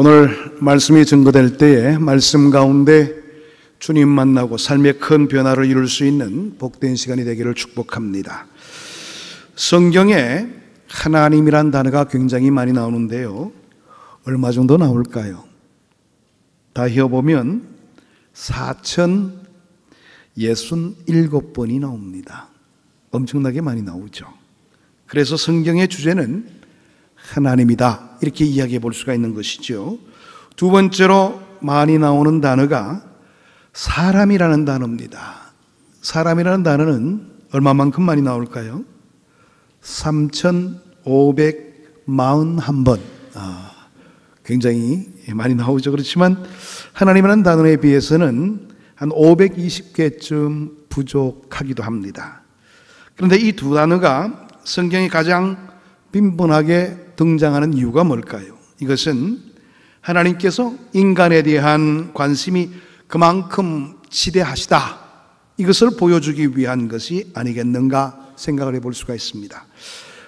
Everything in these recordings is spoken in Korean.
오늘 말씀이 증거될 때에 말씀 가운데 주님 만나고 삶의 큰 변화를 이룰 수 있는 복된 시간이 되기를 축복합니다. 성경에 하나님이란 단어가 굉장히 많이 나오는데요. 얼마 정도 나올까요? 다 헤어보면 4067번이 나옵니다. 엄청나게 많이 나오죠. 그래서 성경의 주제는 하나님이다, 이렇게 이야기해 볼 수가 있는 것이죠. 두 번째로 많이 나오는 단어가 사람이라는 단어입니다. 사람이라는 단어는 얼마만큼 많이 나올까요? 3541번. 굉장히 많이 나오죠. 그렇지만 하나님이라는 단어에 비해서는 한 520개쯤 부족하기도 합니다. 그런데 이 두 단어가 성경이 가장 빈번하게 등장하는 이유가 뭘까요? 이것은 하나님께서 인간에 대한 관심이 그만큼 지대하시다, 이것을 보여주기 위한 것이 아니겠는가 생각을 해볼 수가 있습니다.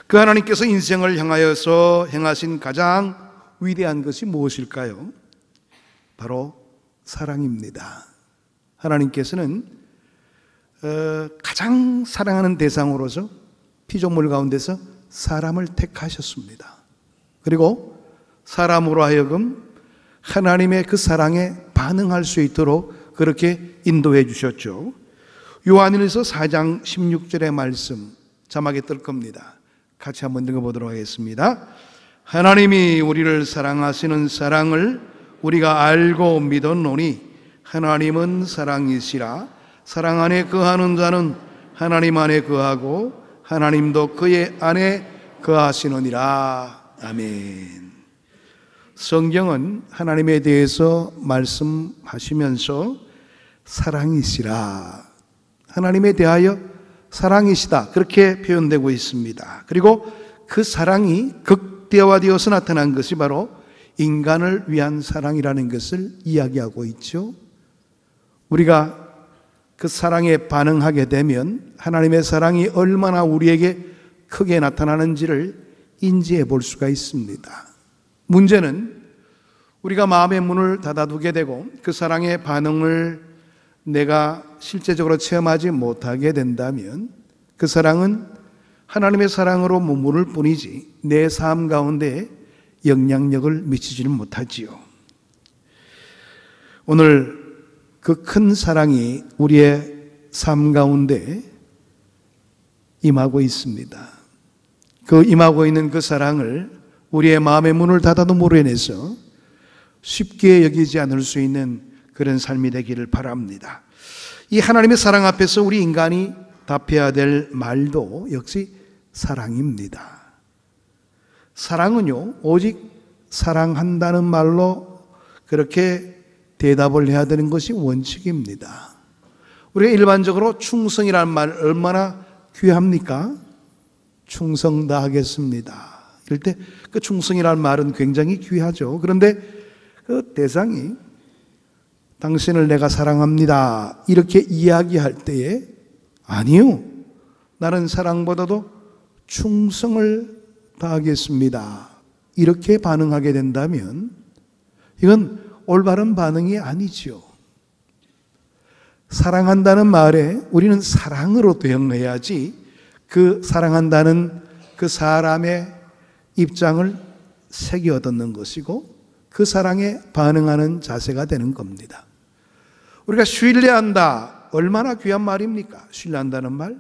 그 하나님께서 인생을 향하여서 행하신 가장 위대한 것이 무엇일까요? 바로 사랑입니다. 하나님께서는 가장 사랑하는 대상으로서 피조물 가운데서 사람을 택하셨습니다. 그리고 사람으로 하여금 하나님의 그 사랑에 반응할 수 있도록 그렇게 인도해 주셨죠. 요한일서 4장 16절의 말씀 자막에 뜰 겁니다. 같이 한번 읽어보도록 하겠습니다. 하나님이 우리를 사랑하시는 사랑을 우리가 알고 믿었노니 하나님은 사랑이시라. 사랑 안에 거하는 자는 하나님 안에 거하고 하나님도 그의 안에 거하시느니라. 아멘. 성경은 하나님에 대해서 말씀하시면서 사랑이시라, 하나님에 대하여 사랑이시다, 그렇게 표현되고 있습니다. 그리고 그 사랑이 극대화되어서 나타난 것이 바로 인간을 위한 사랑이라는 것을 이야기하고 있죠. 우리가 그 사랑에 반응하게 되면 하나님의 사랑이 얼마나 우리에게 크게 나타나는지를 인지해 볼 수가 있습니다. 문제는 우리가 마음의 문을 닫아두게 되고 그 사랑의 반응을 내가 실제적으로 체험하지 못하게 된다면 그 사랑은 하나님의 사랑으로 머무를 뿐이지 내 삶 가운데 영향력을 미치지는 못하지요. 오늘 그 큰 사랑이 우리의 삶 가운데 임하고 있습니다. 그 임하고 있는 그 사랑을 우리의 마음의 문을 닫아둠으로 인해서 쉽게 여기지 않을 수 있는 그런 삶이 되기를 바랍니다. 이 하나님의 사랑 앞에서 우리 인간이 답해야 될 말도 역시 사랑입니다. 사랑은요, 오직 사랑한다는 말로 그렇게 대답을 해야 되는 것이 원칙입니다. 우리가 일반적으로 충성이라는 말 얼마나 귀합니까? 충성 다하겠습니다. 이럴 때 그 충성이라는 말은 굉장히 귀하죠. 그런데 그 대상이 당신을 내가 사랑합니다, 이렇게 이야기할 때에 아니요, 나는 사랑보다도 충성을 다하겠습니다, 이렇게 반응하게 된다면 이건 올바른 반응이 아니죠. 사랑한다는 말에 우리는 사랑으로 대응해야지 그 사랑한다는 그 사람의 입장을 새겨 얻는 것이고 그 사랑에 반응하는 자세가 되는 겁니다. 우리가 신뢰한다, 얼마나 귀한 말입니까? 신뢰한다는 말.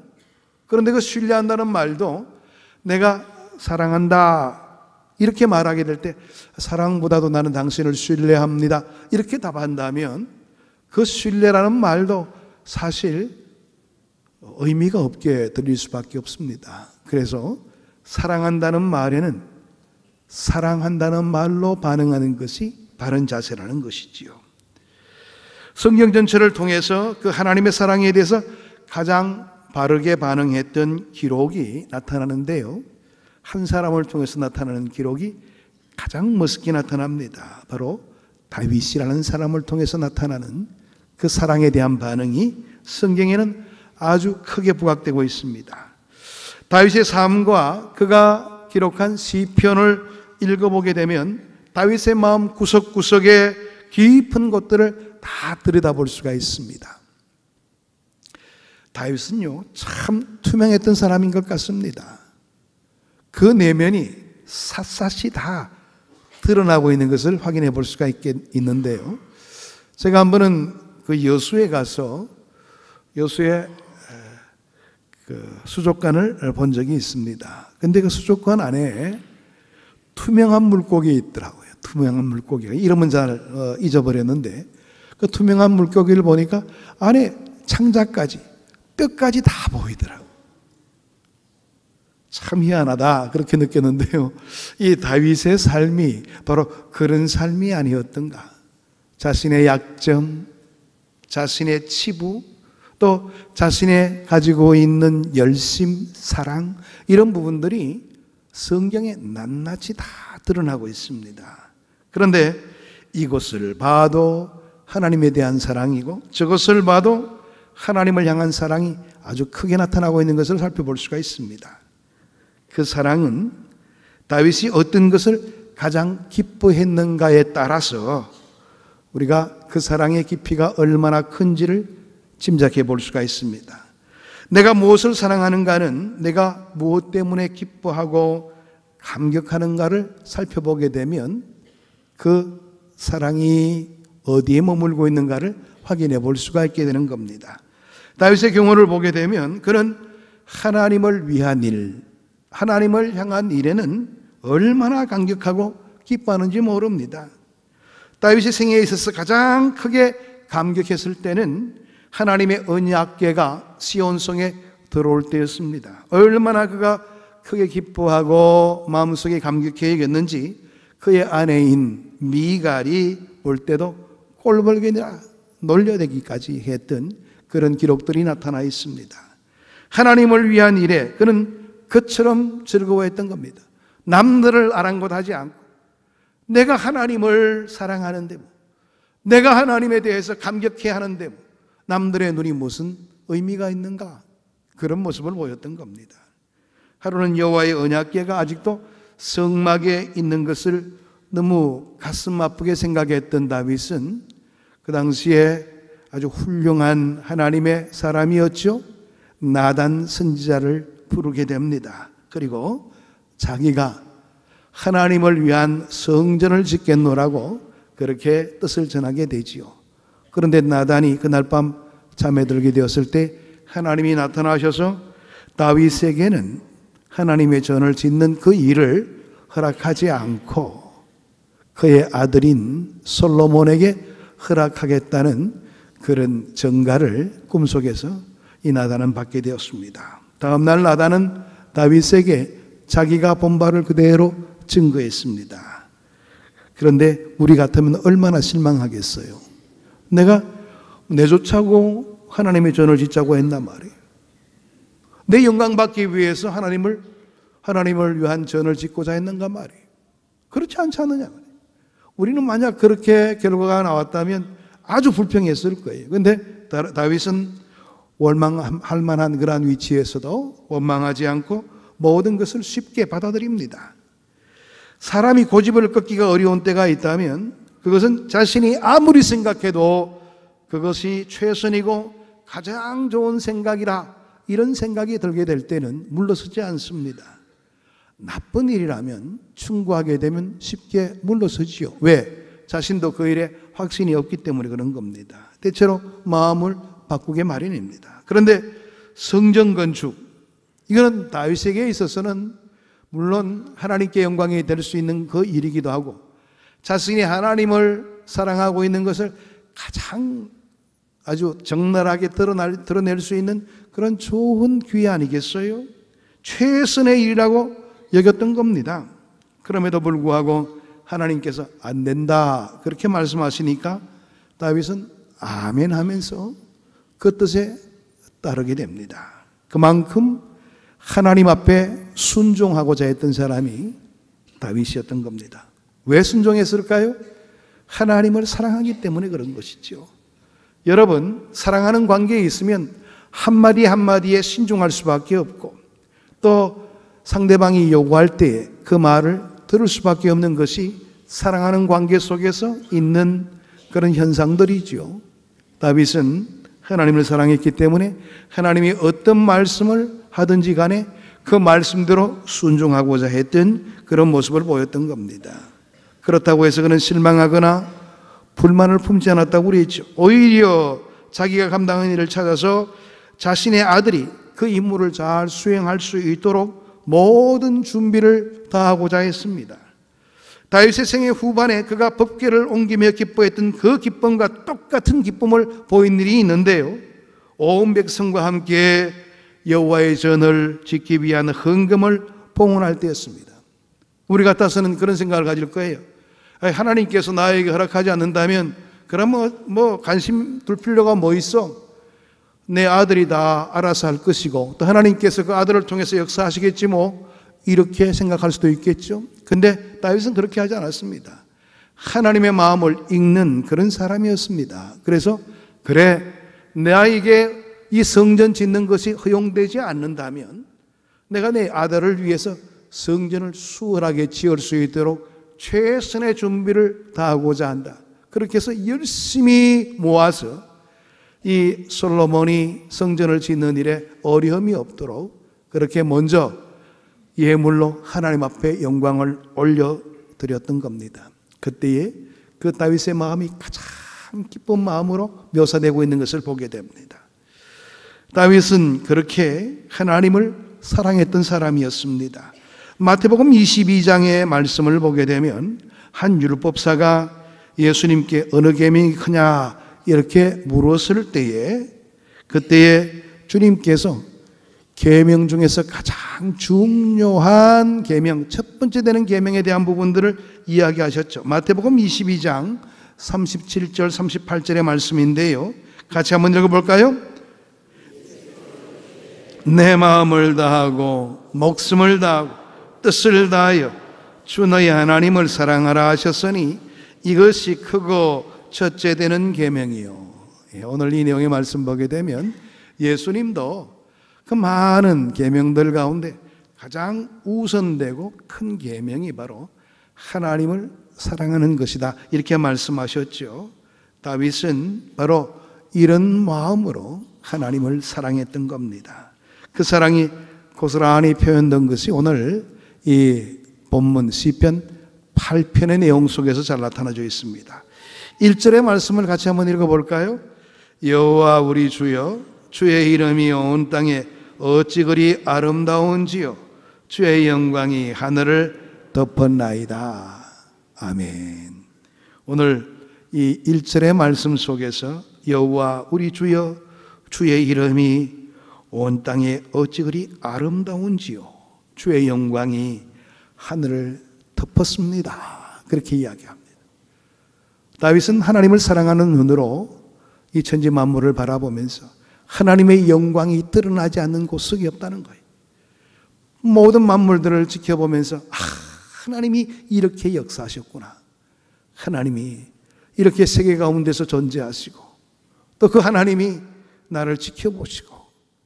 그런데 그 신뢰한다는 말도 내가 사랑한다 이렇게 말하게 될 때 사랑보다도 나는 당신을 신뢰합니다, 이렇게 답한다면 그 신뢰라는 말도 사실 의미가 없게 들릴 수밖에 없습니다. 그래서 사랑한다는 말에는 사랑한다는 말로 반응하는 것이 바른 자세라는 것이지요. 성경 전체를 통해서 그 하나님의 사랑에 대해서 가장 바르게 반응했던 기록이 나타나는데요, 한 사람을 통해서 나타나는 기록이 가장 멋있게 나타납니다. 바로 다윗이라는 사람을 통해서 나타나는 그 사랑에 대한 반응이 성경에는 아주 크게 부각되고 있습니다. 다윗의 삶과 그가 기록한 시편을 읽어보게 되면 다윗의 마음 구석구석에 깊은 곳들을 다 들여다볼 수가 있습니다. 다윗은요, 참 투명했던 사람인 것 같습니다. 그 내면이 샅샅이 다 드러나고 있는 것을 확인해 볼 수가 있는데요. 제가 한 번은 그 여수에 가서 여수의 그 수족관을 본 적이 있습니다. 근데 그 수족관 안에 투명한 물고기 있더라고요. 투명한 물고기가. 이름은 잘 잊어버렸는데 그 투명한 물고기를 보니까 안에 창자까지 뼈까지 다 보이더라고요. 참 희한하다 그렇게 느꼈는데요. 이 다윗의 삶이 바로 그런 삶이 아니었던가. 자신의 약점, 자신의 치부, 또 자신의 가지고 있는 열심, 사랑, 이런 부분들이 성경에 낱낱이 다 드러나고 있습니다. 그런데 이것을 봐도 하나님에 대한 사랑이고 저것을 봐도 하나님을 향한 사랑이 아주 크게 나타나고 있는 것을 살펴볼 수가 있습니다. 그 사랑은 다윗이 어떤 것을 가장 기뻐했는가에 따라서 우리가 그 사랑의 깊이가 얼마나 큰지를 짐작해 볼 수가 있습니다. 내가 무엇을 사랑하는가는 내가 무엇 때문에 기뻐하고 감격하는가를 살펴보게 되면 그 사랑이 어디에 머물고 있는가를 확인해 볼 수가 있게 되는 겁니다. 다윗의 경우를 보게 되면 그는 하나님을 위한 일, 하나님을 향한 일에는 얼마나 감격하고 기뻐하는지 모릅니다. 다윗의 생애에 있어서 가장 크게 감격했을 때는 하나님의 언약궤가 시온성에 들어올 때였습니다. 얼마나 그가 크게 기뻐하고 마음속에 감격해 여겼는지 그의 아내인 미갈이 올 때도 꼴벌견이라 놀려대기까지 했던 그런 기록들이 나타나 있습니다. 하나님을 위한 일에 그는 그처럼 즐거워했던 겁니다. 남들을 아랑곳하지 않고 내가 하나님을 사랑하는데 뭐, 내가 하나님에 대해서 감격해 하는데 뭐, 남들의 눈이 무슨 의미가 있는가? 그런 모습을 보였던 겁니다. 하루는 여호와의 언약궤가 아직도 성막에 있는 것을 너무 가슴 아프게 생각했던 다윗은 그 당시에 아주 훌륭한 하나님의 사람이었죠. 나단 선지자를 부르게 됩니다. 그리고 자기가 하나님을 위한 성전을 짓겠노라고 그렇게 뜻을 전하게 되지요. 그런데 나단이 그날 밤 잠에 들게 되었을 때 하나님이 나타나셔서 다윗에게는 하나님의 전을 짓는 그 일을 허락하지 않고 그의 아들인 솔로몬에게 허락하겠다는 그런 전가를 꿈속에서 이 나단은 받게 되었습니다. 다음날 나단은 다윗에게 자기가 본 바를 그대로 증거했습니다. 그런데 우리 같으면 얼마나 실망하겠어요. 내가 내쫓아고 하나님의 전을 짓자고 했단 말이에요. 내 영광 받기 위해서 하나님을 위한 전을 짓고자 했는가 말이에요. 그렇지 않지 않느냐 말이에요. 우리는 만약 그렇게 결과가 나왔다면 아주 불평했을 거예요. 그런데 다윗은 원망할 만한 그러한 위치에서도 원망하지 않고 모든 것을 쉽게 받아들입니다. 사람이 고집을 꺾기가 어려운 때가 있다면 그것은 자신이 아무리 생각해도 그것이 최선이고 가장 좋은 생각이라 이런 생각이 들게 될 때는 물러서지 않습니다. 나쁜 일이라면 충고하게 되면 쉽게 물러서지요. 왜? 자신도 그 일에 확신이 없기 때문에 그런 겁니다. 대체로 마음을 바꾸게 마련입니다. 그런데 성전 건축, 이거는 다윗에게 있어서는 물론 하나님께 영광이 될 수 있는 그 일이기도 하고 자신이 하나님을 사랑하고 있는 것을 가장 아주 적나라하게 드러낼 수 있는 그런 좋은 기회 아니겠어요? 최선의 일이라고 여겼던 겁니다. 그럼에도 불구하고 하나님께서 안 된다 그렇게 말씀하시니까 다윗은 아멘 하면서 그 뜻에 따르게 됩니다. 그만큼 하나님 앞에 순종하고자 했던 사람이 다윗이었던 겁니다. 왜 순종했을까요? 하나님을 사랑하기 때문에 그런 것이죠. 여러분, 사랑하는 관계에 있으면 한마디 한마디에 신중할 수밖에 없고 또 상대방이 요구할 때 그 말을 들을 수밖에 없는 것이 사랑하는 관계 속에서 있는 그런 현상들이죠. 다윗은 하나님을 사랑했기 때문에 하나님이 어떤 말씀을 하든지 간에 그 말씀대로 순종하고자 했던 그런 모습을 보였던 겁니다. 그렇다고 해서 그는 실망하거나 불만을 품지 않았다고 그랬죠. 오히려 자기가 감당한 일을 찾아서 자신의 아들이 그 임무를 잘 수행할 수 있도록 모든 준비를 다하고자 했습니다. 다윗의 생애 후반에 그가 법궤를 옮기며 기뻐했던 그 기쁨과 똑같은 기쁨을 보인 일이 있는데요, 온 백성과 함께 여호와의 전을 짓기 위한 헌금을 봉헌할 때였습니다. 우리 같아서는 그런 생각을 가질 거예요. 하나님께서 나에게 허락하지 않는다면 그럼 뭐 관심 둘 필요가 뭐 있어? 내 아들이 다 알아서 할 것이고 또 하나님께서 그 아들을 통해서 역사하시겠지 뭐, 이렇게 생각할 수도 있겠죠. 근데 다윗은 그렇게 하지 않았습니다. 하나님의 마음을 읽는 그런 사람이었습니다. 그래서 그래, 나에게 이 성전 짓는 것이 허용되지 않는다면 내가 내 아들을 위해서 성전을 수월하게 지을 수 있도록 최선의 준비를 다하고자 한다. 그렇게 해서 열심히 모아서 이 솔로몬이 성전을 짓는 일에 어려움이 없도록 그렇게 먼저 예물로 하나님 앞에 영광을 올려드렸던 겁니다. 그때에 그 다윗의 마음이 가장 기쁜 마음으로 묘사되고 있는 것을 보게 됩니다. 다윗은 그렇게 하나님을 사랑했던 사람이었습니다. 마태복음 22장의 말씀을 보게 되면 한 율법사가 예수님께 어느 계명이 크냐 이렇게 물었을 때에 그때에 주님께서 계명 중에서 가장 중요한 계명, 첫 번째 되는 계명에 대한 부분들을 이야기하셨죠. 마태복음 22장 37절 38절의 말씀인데요, 같이 한번 읽어볼까요? 내 마음을 다하고 목숨을 다하고 뜻을 다하여 주 너희 하나님을 사랑하라 하셨으니 이것이 크고 첫째 되는 계명이요. 오늘 이 내용의 말씀 보게 되면 예수님도 그 많은 계명들 가운데 가장 우선되고 큰 계명이 바로 하나님을 사랑하는 것이다, 이렇게 말씀하셨죠. 다윗은 바로 이런 마음으로 하나님을 사랑했던 겁니다. 그 사랑이 고스란히 표현된 것이 오늘 이 본문 시편 8편의 내용 속에서 잘 나타나져 있습니다. 1절의 말씀을 같이 한번 읽어볼까요? 여호와 우리 주여, 주의 이름이 온 땅에 어찌 그리 아름다운지요, 주의 영광이 하늘을 덮었나이다. 아멘. 오늘 이 1절의 말씀 속에서 여호와 우리 주여, 주의 이름이 온 땅에 어찌 그리 아름다운지요, 주의 영광이 하늘을 덮었습니다, 그렇게 이야기합니다. 다윗은 하나님을 사랑하는 눈으로 이 천지 만물을 바라보면서 하나님의 영광이 드러나지 않는 곳이 없다는 거예요. 모든 만물들을 지켜보면서 하나님이 이렇게 역사하셨구나, 하나님이 이렇게 세계 가운데서 존재하시고 또 그 하나님이 나를 지켜보시고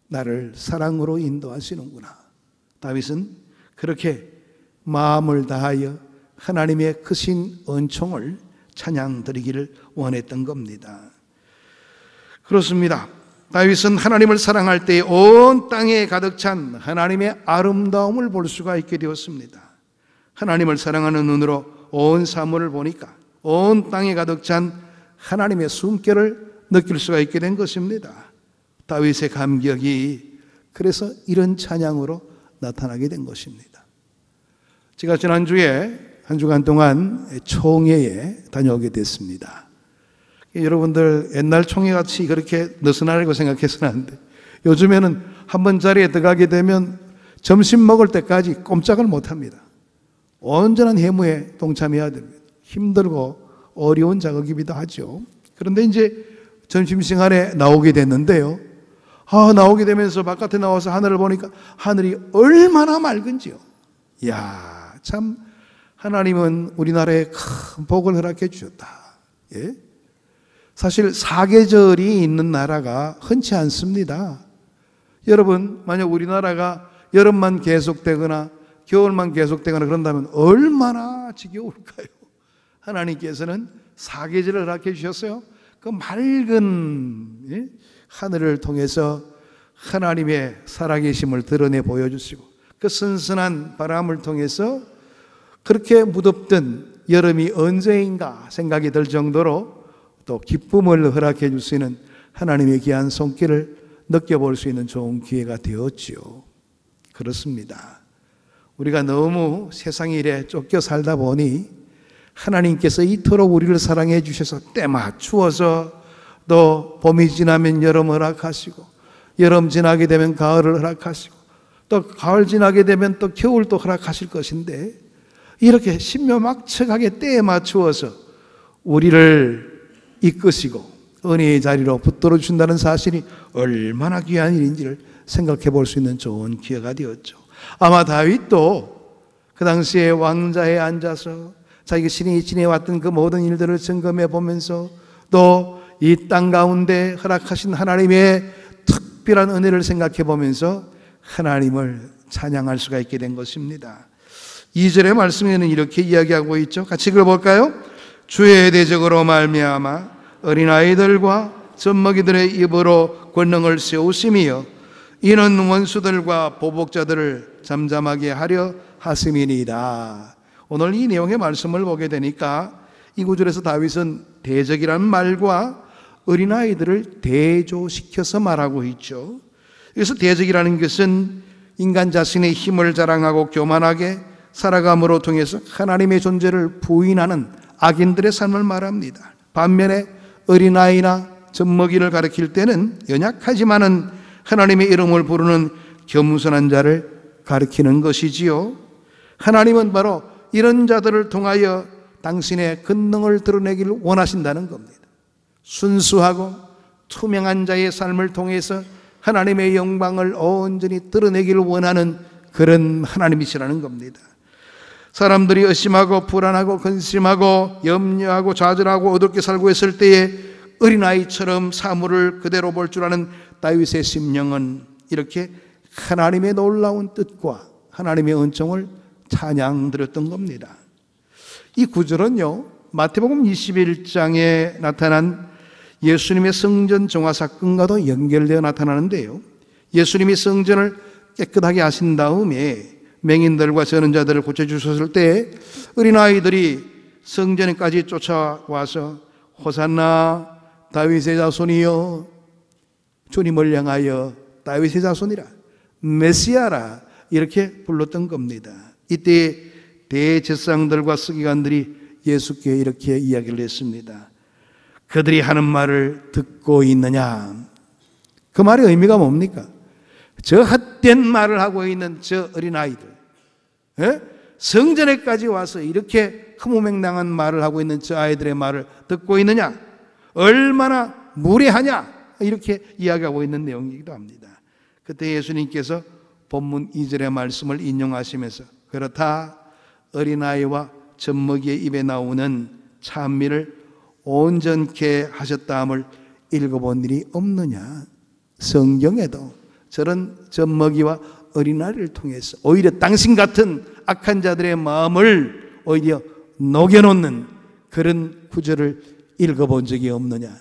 나를 사랑으로 인도하시는구나. 다윗은 그렇게 마음을 다하여 하나님의 크신 은총을 찬양드리기를 원했던 겁니다. 그렇습니다. 다윗은 하나님을 사랑할 때 온 땅에 가득 찬 하나님의 아름다움을 볼 수가 있게 되었습니다. 하나님을 사랑하는 눈으로 온 사물을 보니까 온 땅에 가득 찬 하나님의 숨결을 느낄 수가 있게 된 것입니다. 다윗의 감격이 그래서 이런 찬양으로 나타나게 된 것입니다. 제가 지난주에 한 주간 동안 총회에 다녀오게 됐습니다. 여러분들 옛날 총회같이 그렇게 느슨하다고 생각해서는 안 돼. 요즘에는 한번 자리에 들어가게 되면 점심 먹을 때까지 꼼짝을 못합니다. 온전한 해무에 동참해야 됩니다. 힘들고 어려운 작업이기도 하죠. 그런데 이제 점심시간에 나오게 됐는데요, 나오게 되면서 바깥에 나와서 하늘을 보니까 하늘이 얼마나 맑은지요. 이야, 참 하나님은 우리나라에 큰 복을 허락해 주셨다. 예? 사실 사계절이 있는 나라가 흔치 않습니다. 여러분, 만약 우리나라가 여름만 계속되거나 겨울만 계속되거나 그런다면 얼마나 지겨울까요? 하나님께서는 사계절을 허락해 주셨어요. 그 맑은 하늘을 통해서 하나님의 살아계심을 드러내 보여주시고, 그 선선한 바람을 통해서 그렇게 무덥던 여름이 언제인가 생각이 들 정도로 또 기쁨을 허락해 주시는 하나님의 귀한 손길을 느껴볼 수 있는 좋은 기회가 되었지요. 그렇습니다. 우리가 너무 세상 일에 쫓겨 살다 보니 하나님께서 이토록 우리를 사랑해 주셔서 때 맞추어서 또 봄이 지나면 여름 허락하시고, 여름 지나게 되면 가을을 허락하시고, 또 가을 지나게 되면 또 겨울도 허락하실 것인데, 이렇게 신묘막측하게 때에 맞추어서 우리를 이끄시고 은혜의 자리로 붙들어 준다는 사실이 얼마나 귀한 일인지를 생각해 볼 수 있는 좋은 기회가 되었죠. 아마 다윗도 그 당시에 왕자에 앉아서 자기가 신이 지내왔던 그 모든 일들을 점검해 보면서 또 이 땅 가운데 허락하신 하나님의 특별한 은혜를 생각해 보면서 하나님을 찬양할 수가 있게 된 것입니다. 2절의 말씀에는 이렇게 이야기하고 있죠. 같이 읽어볼까요? 주의 대적으로 말미암아 어린아이들과 젖먹이들의 입으로 권능을 세우심이여 이는 원수들과 보복자들을 잠잠하게 하려 하심이니이다. 오늘 이 내용의 말씀을 보게 되니까 이 구절에서 다윗은 대적이라는 말과 어린아이들을 대조시켜서 말하고 있죠. 그래서 대적이라는 것은 인간 자신의 힘을 자랑하고 교만하게 살아감으로 통해서 하나님의 존재를 부인하는 악인들의 삶을 말합니다. 반면에 어린아이나 젖먹이를 가리킬 때는 연약하지만은 하나님의 이름을 부르는 겸손한 자를 가리키는 것이지요. 하나님은 바로 이런 자들을 통하여 당신의 권능을 드러내기를 원하신다는 겁니다. 순수하고 투명한 자의 삶을 통해서 하나님의 영광을 온전히 드러내기를 원하는 그런 하나님이시라는 겁니다. 사람들이 의심하고 불안하고 근심하고 염려하고 좌절하고 어둡게 살고 있을 때에 어린아이처럼 사물을 그대로 볼 줄 아는 다윗의 심령은 이렇게 하나님의 놀라운 뜻과 하나님의 은총을 찬양드렸던 겁니다. 이 구절은요, 마태복음 21장에 나타난 예수님의 성전 정화 사건과도 연결되어 나타나는데요, 예수님이 성전을 깨끗하게 하신 다음에 맹인들과 저는 자들을 고쳐주셨을 때 어린아이들이 성전까지 쫓아와서 호산나 다윗의 자손이여, 주님을 향하여 다윗의 자손이라, 메시아라, 이렇게 불렀던 겁니다. 이때 대제사장들과 서기관들이 예수께 이렇게 이야기를 했습니다. 그들이 하는 말을 듣고 있느냐? 그 말의 의미가 뭡니까? 저 헛된 말을 하고 있는 저 어린아이들, 성전에까지 와서 이렇게 허무맹랑한 말을 하고 있는 저 아이들의 말을 듣고 있느냐? 얼마나 무례하냐? 이렇게 이야기하고 있는 내용이기도 합니다. 그때 예수님께서 본문 2절의 말씀을 인용하시면서 그렇다, 어린아이와 젖먹이의 입에 나오는 찬미를 온전케 하셨다함을 읽어본 일이 없느냐? 성경에도 저런 젖먹이와 어린아이를 통해서 오히려 당신 같은 악한 자들의 마음을 오히려 녹여놓는 그런 구절을 읽어본 적이 없느냐?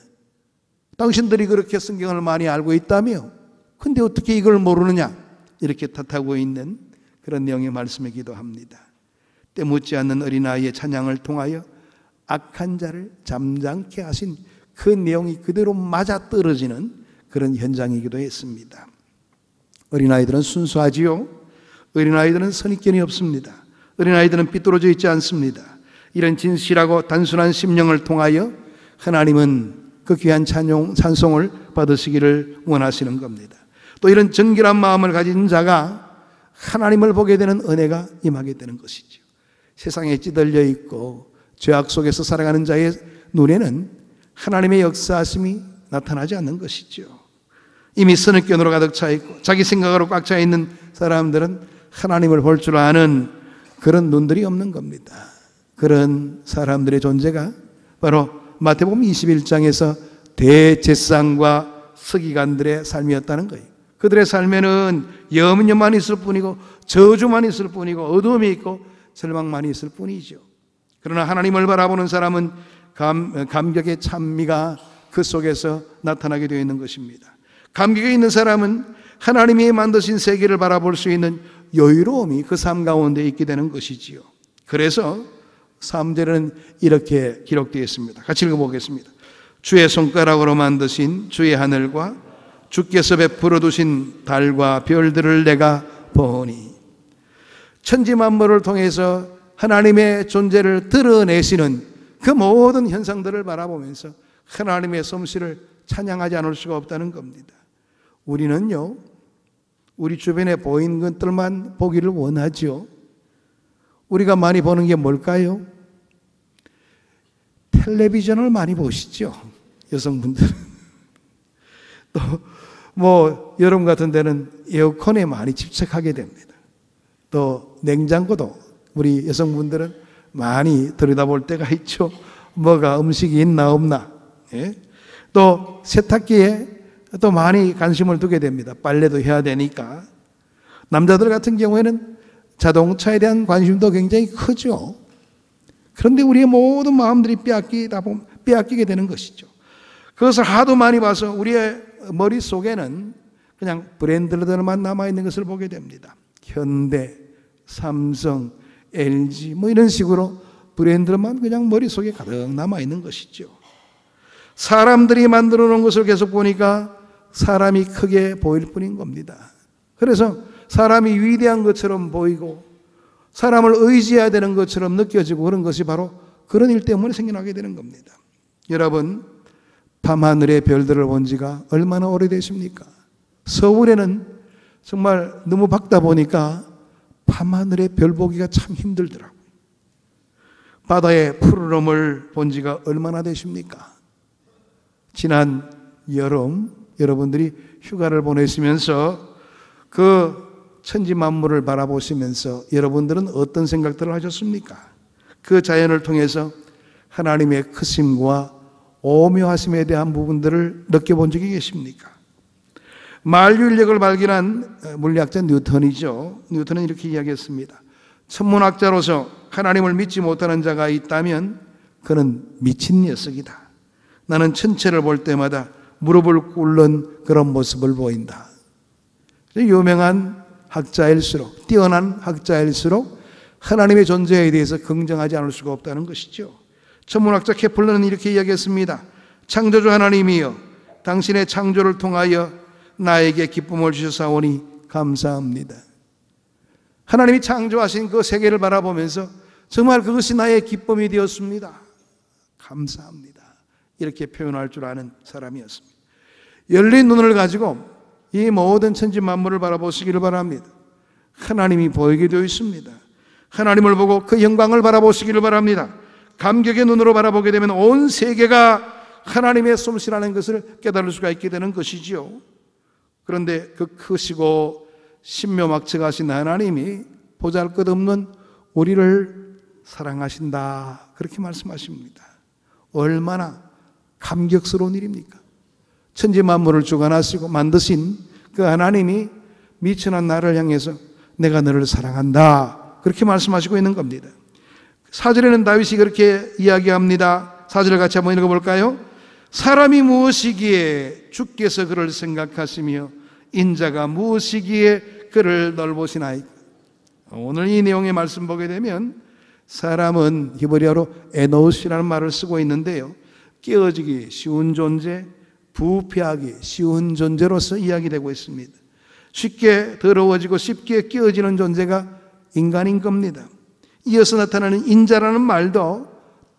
당신들이 그렇게 성경을 많이 알고 있다며 근데 어떻게 이걸 모르느냐? 이렇게 탓하고 있는 그런 내용의 말씀이기도 합니다. 때 묻지 않는 어린아이의 찬양을 통하여 악한 자를 잠잠케 하신 그 내용이 그대로 맞아떨어지는 그런 현장이기도 했습니다. 어린아이들은 순수하지요. 어린아이들은 선입견이 없습니다. 어린아이들은 삐뚤어져 있지 않습니다. 이런 진실하고 단순한 심령을 통하여 하나님은 그 귀한 찬송을 받으시기를 원하시는 겁니다. 또 이런 정결한 마음을 가진 자가 하나님을 보게 되는 은혜가 임하게 되는 것이죠. 세상에 찌들려 있고 죄악 속에서 살아가는 자의 눈에는 하나님의 역사하심이 나타나지 않는 것이죠. 이미 선입견으로 가득 차 있고 자기 생각으로 꽉 차 있는 사람들은 하나님을 볼 줄 아는 그런 눈들이 없는 겁니다. 그런 사람들의 존재가 바로 마태복음 21장에서 대제사장과 서기관들의 삶이었다는 거예요. 그들의 삶에는 염려만 있을 뿐이고 저주만 있을 뿐이고 어둠이 있고 절망만 있을 뿐이죠. 그러나 하나님을 바라보는 사람은 감격의 찬미가 그 속에서 나타나게 되어 있는 것입니다. 감격에 있는 사람은 하나님이 만드신 세계를 바라볼 수 있는 여유로움이 그 삶 가운데 있게 되는 것이지요. 그래서 3절에는 이렇게 기록되어 있습니다. 같이 읽어보겠습니다. 주의 손가락으로 만드신 주의 하늘과 주께서 베풀어 두신 달과 별들을 내가 보니. 천지 만물을 통해서 하나님의 존재를 드러내시는 그 모든 현상들을 바라보면서 하나님의 솜씨를 찬양하지 않을 수가 없다는 겁니다. 우리는요, 우리 주변에 보이는 것들만 보기를 원하죠. 우리가 많이 보는 게 뭘까요? 텔레비전을 많이 보시죠, 여성분들은. 또 여름 같은 데는 에어컨에 많이 집착하게 됩니다. 또 냉장고도 우리 여성분들은 많이 들여다볼 때가 있죠. 뭐가 음식이 있나 없나. 예? 또 세탁기에 또 많이 관심을 두게 됩니다. 빨래도 해야 되니까. 남자들 같은 경우에는 자동차에 대한 관심도 굉장히 크죠. 그런데 우리의 모든 마음들이 빼앗기게 되는 것이죠. 그것을 하도 많이 봐서 우리의 머릿속에는 그냥 브랜드들만 남아있는 것을 보게 됩니다. 현대, 삼성, LG 이런 식으로 브랜드만 그냥 머릿속에 가득 남아있는 것이죠. 사람들이 만들어 놓은 것을 계속 보니까 사람이 크게 보일 뿐인 겁니다. 그래서 사람이 위대한 것처럼 보이고 사람을 의지해야 되는 것처럼 느껴지고 그런 것이 바로 그런 일 때문에 생겨나게 되는 겁니다. 여러분, 밤하늘의 별들을 본 지가 얼마나 오래되십니까? 서울에는 정말 너무 밝다 보니까 밤하늘의 별 보기가 참 힘들더라고요. 바다의 푸르름을 본 지가 얼마나 되십니까? 지난 여름 여러분들이 휴가를 보내시면서 그 천지 만물을 바라보시면서 여러분들은 어떤 생각들을 하셨습니까? 그 자연을 통해서 하나님의 크심과 오묘하심에 대한 부분들을 느껴본 적이 계십니까? 만유인력을 발견한 물리학자 뉴턴이죠. 뉴턴은 이렇게 이야기했습니다. 천문학자로서 하나님을 믿지 못하는 자가 있다면 그는 미친 녀석이다. 나는 천체를 볼 때마다 무릎을 꿇는 그런 모습을 보인다. 유명한 학자일수록, 뛰어난 학자일수록 하나님의 존재에 대해서 긍정하지 않을 수가 없다는 것이죠. 천문학자 케플러는 이렇게 이야기했습니다. 창조주 하나님이여, 당신의 창조를 통하여 나에게 기쁨을 주셔사오니 감사합니다. 하나님이 창조하신 그 세계를 바라보면서 정말 그것이 나의 기쁨이 되었습니다. 감사합니다. 이렇게 표현할 줄 아는 사람이었습니다. 열린 눈을 가지고 이 모든 천지 만물을 바라보시기를 바랍니다. 하나님이 보이게 되어 있습니다. 하나님을 보고 그 영광을 바라보시기를 바랍니다. 감격의 눈으로 바라보게 되면 온 세계가 하나님의 솜씨라는 것을 깨달을 수가 있게 되는 것이지요. 그런데 그 크시고 신묘막측하신 하나님이 보잘것없는 우리를 사랑하신다, 그렇게 말씀하십니다. 얼마나 감격스러운 일입니까? 천지 만물을 주관하시고 만드신 그 하나님이 미천한 나를 향해서 내가 너를 사랑한다, 그렇게 말씀하시고 있는 겁니다. 4절에는 다윗이 그렇게 이야기합니다. 4절을 같이 한번 읽어볼까요? 사람이 무엇이기에 주께서 그를 생각하시며 인자가 무엇이기에 그를 넓으시나이까. 오늘 이 내용의 말씀 보게 되면 사람은 히브리어로 에노스라는 말을 쓰고 있는데요, 깨어지기 쉬운 존재, 부패하기 쉬운 존재로서 이야기되고 있습니다. 쉽게 더러워지고 쉽게 깨어지는 존재가 인간인 겁니다. 이어서 나타나는 인자라는 말도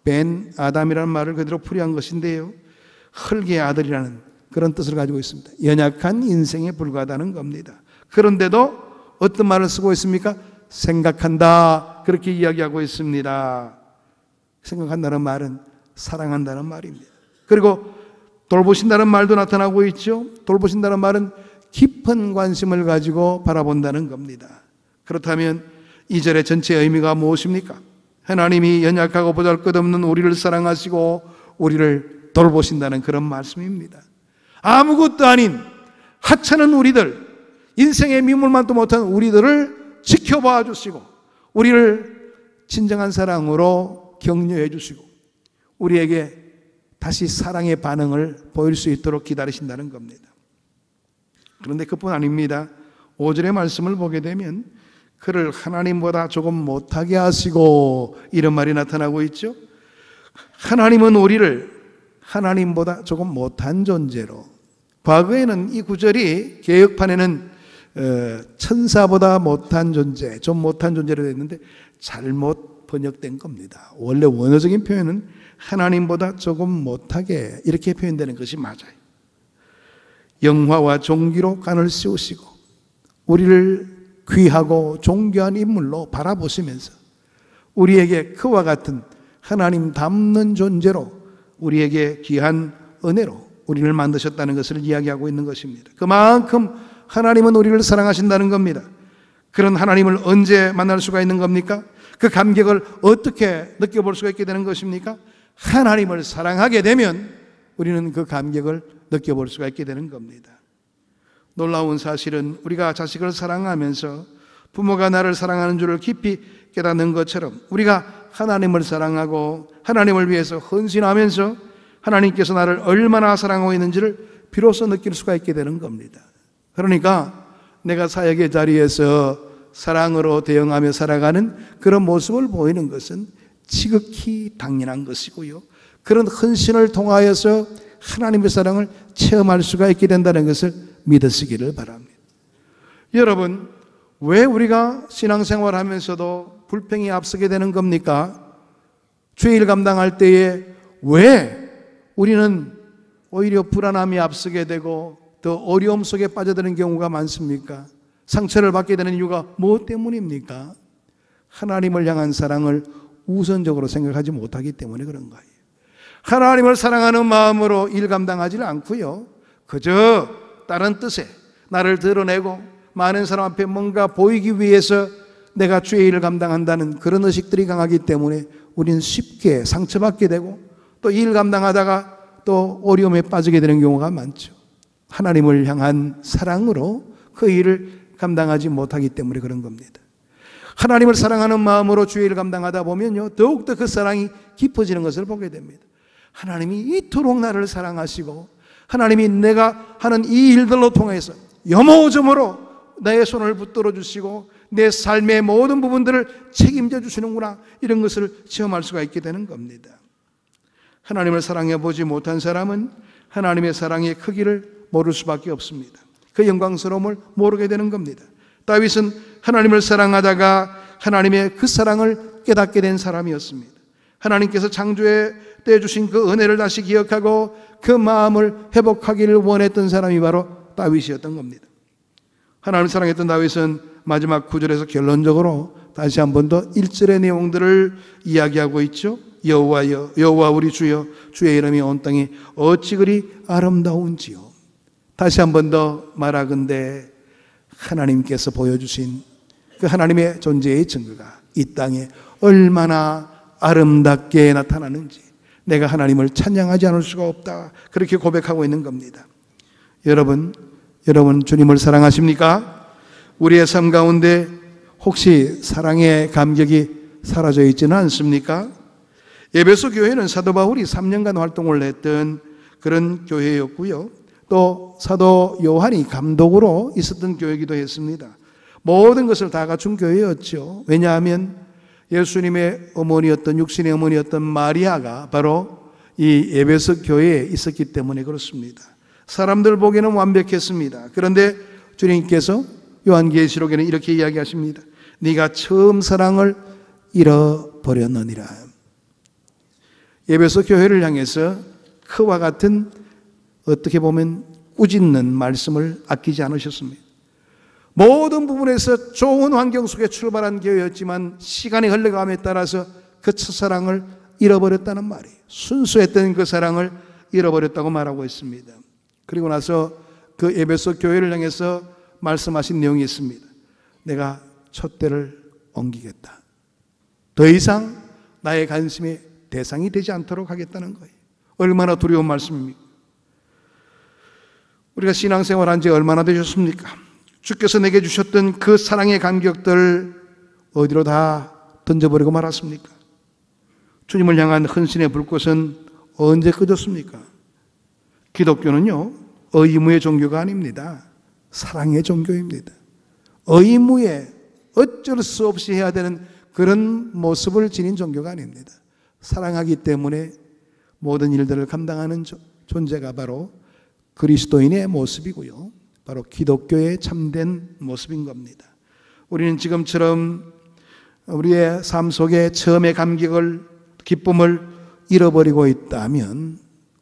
벤 아담이라는 말을 그대로 풀이한 것인데요, 흙의 아들이라는 그런 뜻을 가지고 있습니다. 연약한 인생에 불과하다는 겁니다. 그런데도 어떤 말을 쓰고 있습니까? 생각한다, 그렇게 이야기하고 있습니다. 생각한다는 말은 사랑한다는 말입니다. 그리고 돌보신다는 말도 나타나고 있죠. 돌보신다는 말은 깊은 관심을 가지고 바라본다는 겁니다. 그렇다면 이 절의 전체 의미가 무엇입니까? 하나님이 연약하고 보잘것없는 우리를 사랑하시고 우리를 돌보신다는 그런 말씀입니다. 아무것도 아닌 하찮은 우리들, 인생의 미물만도 못한 우리들을 지켜봐 주시고 우리를 진정한 사랑으로 격려해 주시고 우리에게 다시 사랑의 반응을 보일 수 있도록 기다리신다는 겁니다. 그런데 그뿐 아닙니다. 5절의 말씀을 보게 되면 그를 하나님보다 조금 못하게 하시고 이런 말이 나타나고 있죠. 하나님은 우리를 하나님보다 조금 못한 존재로, 과거에는 이 구절이 개역판에는 천사보다 못한 존재, 좀 못한 존재로 됐는데 잘못 번역된 겁니다. 원래 원어적인 표현은 하나님보다 조금 못하게 이렇게 표현되는 것이 맞아요. 영화와 종기로 간을 씌우시고 우리를 귀하고 존귀한 인물로 바라보시면서 우리에게 그와 같은 하나님 닮는 존재로 우리에게 귀한 은혜로 우리를 만드셨다는 것을 이야기하고 있는 것입니다. 그만큼 하나님은 우리를 사랑하신다는 겁니다. 그런 하나님을 언제 만날 수가 있는 겁니까? 그 감격을 어떻게 느껴볼 수가 있게 되는 것입니까? 하나님을 사랑하게 되면 우리는 그 감격을 느껴볼 수가 있게 되는 겁니다. 놀라운 사실은 우리가 자식을 사랑하면서 부모가 나를 사랑하는 줄을 깊이 깨닫는 것처럼 우리가 하나님을 사랑하고 하나님을 위해서 헌신하면서 하나님께서 나를 얼마나 사랑하고 있는지를 비로소 느낄 수가 있게 되는 겁니다. 그러니까 내가 사역의 자리에서 사랑으로 대응하며 살아가는 그런 모습을 보이는 것은 지극히 당연한 것이고요. 그런 헌신을 통하여서 하나님의 사랑을 체험할 수가 있게 된다는 것을 믿으시기를 바랍니다. 여러분, 왜 우리가 신앙생활 하면서도 불평이 앞서게 되는 겁니까? 주일 감당할 때에 왜 우리는 오히려 불안함이 앞서게 되고 더 어려움 속에 빠져드는 경우가 많습니까? 상처를 받게 되는 이유가 무엇 때문입니까? 하나님을 향한 사랑을 우선적으로 생각하지 못하기 때문에 그런 거예요. 하나님을 사랑하는 마음으로 일 감당하지 않고요, 그저 다른 뜻에 나를 드러내고 많은 사람 앞에 뭔가 보이기 위해서 내가 주의 일을 감당한다는 그런 의식들이 강하기 때문에 우리는 쉽게 상처받게 되고 또 일 감당하다가 또 어려움에 빠지게 되는 경우가 많죠. 하나님을 향한 사랑으로 그 일을 감당하지 못하기 때문에 그런 겁니다. 하나님을 사랑하는 마음으로 주의 일을 감당하다 보면요, 더욱더 그 사랑이 깊어지는 것을 보게 됩니다. 하나님이 이토록 나를 사랑하시고 하나님이 내가 하는 이 일들로 통해서 요모조모로 나의 손을 붙들어 주시고 내 삶의 모든 부분들을 책임져 주시는구나, 이런 것을 체험할 수가 있게 되는 겁니다. 하나님을 사랑해 보지 못한 사람은 하나님의 사랑의 크기를 모를 수밖에 없습니다. 그 영광스러움을 모르게 되는 겁니다. 다윗은 하나님을 사랑하다가 하나님의 그 사랑을 깨닫게 된 사람이었습니다. 하나님께서 창조에 때 주신 그 은혜를 다시 기억하고 그 마음을 회복하기를 원했던 사람이 바로 다윗이었던 겁니다. 하나님을 사랑했던 다윗은 마지막 9절에서 결론적으로 다시 한 번 더 1절의 내용들을 이야기하고 있죠. 여호와여, 여호와 우리 주여, 주의 이름이 온 땅에 어찌 그리 아름다운지요. 다시 한 번 더 말하건대 하나님께서 보여주신 그 하나님의 존재의 증거가 이 땅에 얼마나 아름답게 나타나는지 내가 하나님을 찬양하지 않을 수가 없다, 그렇게 고백하고 있는 겁니다. 여러분 주님을 사랑하십니까? 우리의 삶 가운데 혹시 사랑의 감격이 사라져 있지는 않습니까? 에베소 교회는 사도 바울이 3년간 활동을 했던 그런 교회였고요, 또 사도 요한이 감독으로 있었던 교회이기도 했습니다. 모든 것을 다 갖춘 교회였죠. 왜냐하면 예수님의 어머니였던, 육신의 어머니였던 마리아가 바로 이 에베소 교회에 있었기 때문에 그렇습니다. 사람들 보기에는 완벽했습니다. 그런데 주님께서 요한계시록에는 이렇게 이야기하십니다. 네가 처음 사랑을 잃어버렸느니라. 에베소 교회를 향해서 그와 같은 어떻게 보면 꾸짖는 말씀을 아끼지 않으셨습니다. 모든 부분에서 좋은 환경 속에 출발한 교회였지만 시간이 흘러감에 따라서 그 첫사랑을 잃어버렸다는 말이에요. 순수했던 그 사랑을 잃어버렸다고 말하고 있습니다. 그리고 나서 그 에베소 교회를 향해서 말씀하신 내용이 있습니다. 내가 촛대를 옮기겠다. 더 이상 나의 관심의 대상이 되지 않도록 하겠다는 거예요. 얼마나 두려운 말씀입니까? 우리가 신앙생활 한 지 얼마나 되셨습니까? 주께서 내게 주셨던 그 사랑의 감격들 어디로 다 던져버리고 말았습니까? 주님을 향한 헌신의 불꽃은 언제 꺼졌습니까? 기독교는요, 의무의 종교가 아닙니다. 사랑의 종교입니다. 의무에 어쩔 수 없이 해야 되는 그런 모습을 지닌 종교가 아닙니다. 사랑하기 때문에 모든 일들을 감당하는 존재가 바로 그리스도인의 모습이고요. 바로 기독교의 참된 모습인 겁니다. 우리는 지금처럼 우리의 삶 속에 처음의 감격을, 기쁨을 잃어버리고 있다면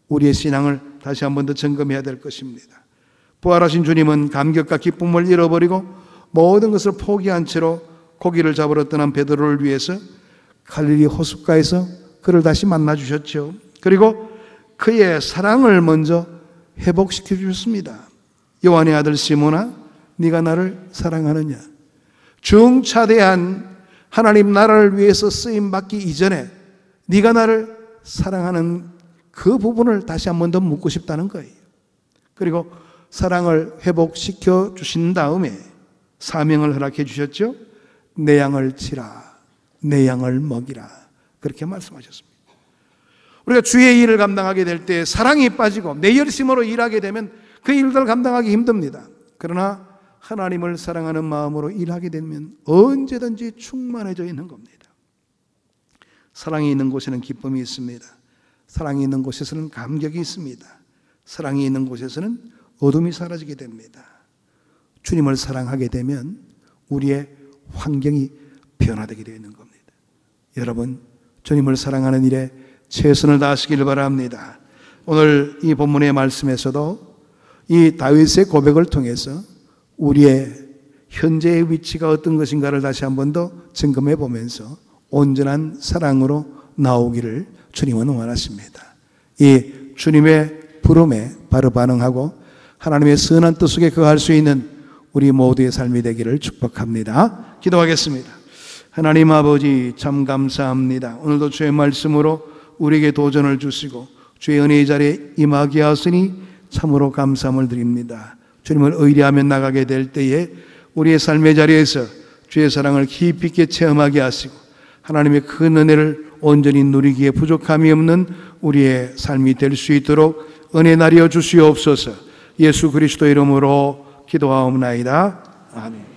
우리의 신앙을 다시 한 번 더 점검해야 될 것입니다. 부활하신 주님은 감격과 기쁨을 잃어버리고 모든 것을 포기한 채로 고기를 잡으러 떠난 베드로를 위해서 갈릴리 호숫가에서 그를 다시 만나 주셨죠. 그리고 그의 사랑을 먼저 회복시켜 주셨습니다. 요한의 아들 시몬아, 네가 나를 사랑하느냐? 중차대한 하나님 나라를 위해서 쓰임 받기 이전에 네가 나를 사랑하는 그 부분을 다시 한 번 더 묻고 싶다는 거예요. 그리고 사랑을 회복시켜 주신 다음에 사명을 허락해 주셨죠. 내 양을 치라, 내 양을 먹이라, 그렇게 말씀하셨습니다. 우리가 주의 일을 감당하게 될 때 사랑이 빠지고 내 열심으로 일하게 되면 그 일들을 감당하기 힘듭니다. 그러나 하나님을 사랑하는 마음으로 일하게 되면 언제든지 충만해져 있는 겁니다. 사랑이 있는 곳에는 기쁨이 있습니다. 사랑이 있는 곳에서는 감격이 있습니다. 사랑이 있는 곳에서는 어둠이 사라지게 됩니다. 주님을 사랑하게 되면 우리의 환경이 변화되게 되어 있는 겁니다. 여러분, 주님을 사랑하는 일에 최선을 다하시기를 바랍니다. 오늘 이 본문의 말씀에서도 이 다윗의 고백을 통해서 우리의 현재의 위치가 어떤 것인가를 다시 한 번 더 점검해 보면서 온전한 사랑으로 나오기를 주님은 원하십니다. 이 주님의 부름에 바로 반응하고 하나님의 선한 뜻 속에 거할 수 있는 우리 모두의 삶이 되기를 축복합니다. 기도하겠습니다. 하나님 아버지, 참 감사합니다. 오늘도 주의 말씀으로 우리에게 도전을 주시고 주의 은혜의 자리에 임하게 하시니 참으로 감사함을 드립니다. 주님을 의뢰하며 나가게 될 때에 우리의 삶의 자리에서 주의 사랑을 깊이 있게 체험하게 하시고 하나님의 큰 은혜를 온전히 누리기에 부족함이 없는 우리의 삶이 될 수 있도록 은혜 나려 주시옵소서. 예수 그리스도 이름으로 기도하옵나이다. 아멘.